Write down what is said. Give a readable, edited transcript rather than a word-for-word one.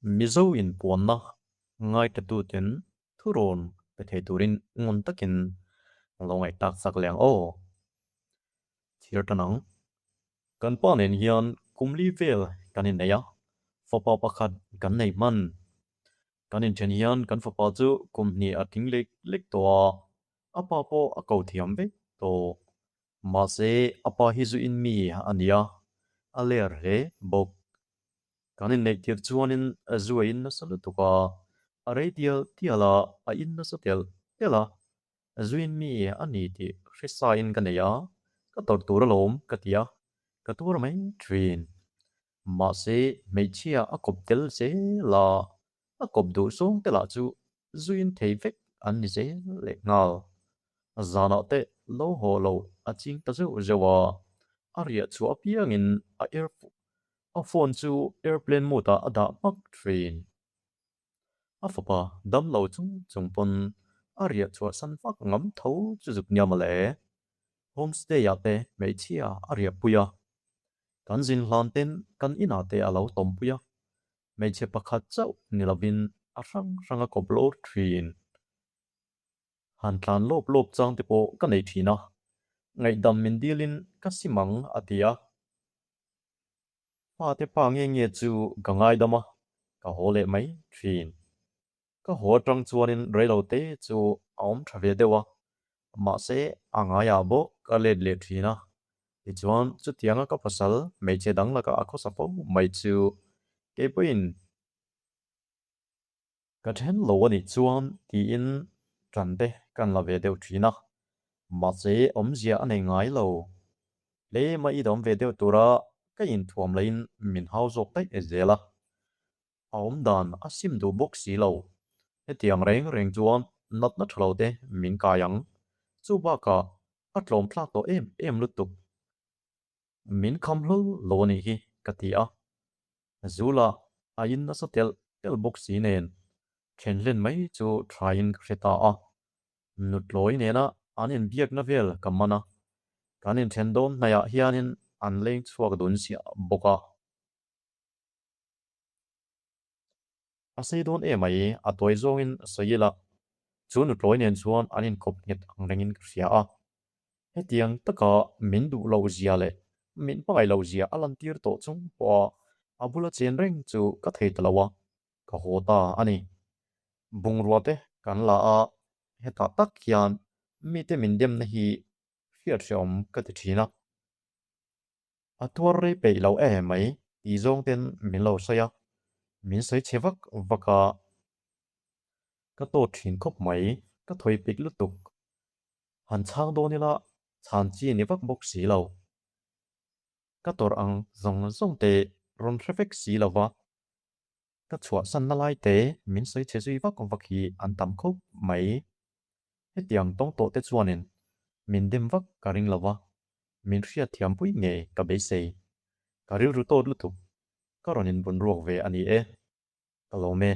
Mizo inpuanna ngai tatu tin thuron pe thei turin ngon takin longai tak sak liang o thir tanang kan panen hian kumli vel kanin neya fopa pakhat kan nei man kanin chen hian kan fopa chu kumni ating lek lek to apa po a kau thiam ve to ma se apa hi zu in mi ania aler he bok kanin nei tir chuanin azuain na salu tuka aradial tiala a in na satel tela azuin mi ani ti hrisain kaneya ka tortur lom katia ka tur mai trin ma se meichia a kop tel se la a kop du song tela chu zuin thei vek an ni se le ngal zana te lo ho lo a ching ta zu zewa aria chu apiangin a a phone chu airplane mode a da mak train a fapa dam lo chung chung pon aria chu san fak ngam tho chu juk nyam le homestay ya te mei chia aria puya kan zin hlan ten kan ina te alo tom puya mei che pakhat chau nilavin a rang ranga koplo train han tlan lop lop chang te po ka nei thina ngai dam min dilin ka simang atia pa te pa nge chu gangai dama ka hole mai train ka ho tang chuanin reilo te chu aum thave dewa ma se angaya bo ka le thina ti chuan chu tianga ka pasal mei che dang la ka akho sapo mai chu ke puin ka then lo ani chuan ti in tran te kan la ve deuh thina ma se om zia anei ngai lo le ma i dom ve deuh tura ka in thuam lein min hau zok tai ezela aum dan asim du bok si lo he tiang reng reng chuan nat na thlo te min ka yang chu ba ka atlom thlak to em lutuk min kham hlul lo ni hi katia zula ain na sa tel bok si nen chen len mai chu thain kheta a nut loi nena anin biak na vel kamana kanin chen don na ya hianin an leng chuak dun sia boka asei don e mai a toy zong in soyila chu nut loi nen chuan anin kop nget ang rengin khria a hetiang taka min du lo zia le min pangai lo zia alan tir to chung po abula chen reng chu ka thei talawa ka hota ani bungrua te kan la a heta tak hian mi te min dem na hi fiat siom ka ti thina a tuar rei pe lo e mai ti zong ten min lo saya min sei chewak vaka ka to thin khop mai ka thoi pik lutuk han chang do ni la chan chi ni vak bok si lo ka tor ang zong zong te ron traffic si lo wa ka chua san na lai te min sei che zui vak vak hi an tam khop mai hetiang tong to te chuanin min dem vak ka ring lawa min ria thiam pui nge ka be sei ka ri ru to lutuk ka ronin bun ruak ve ani e ka lo me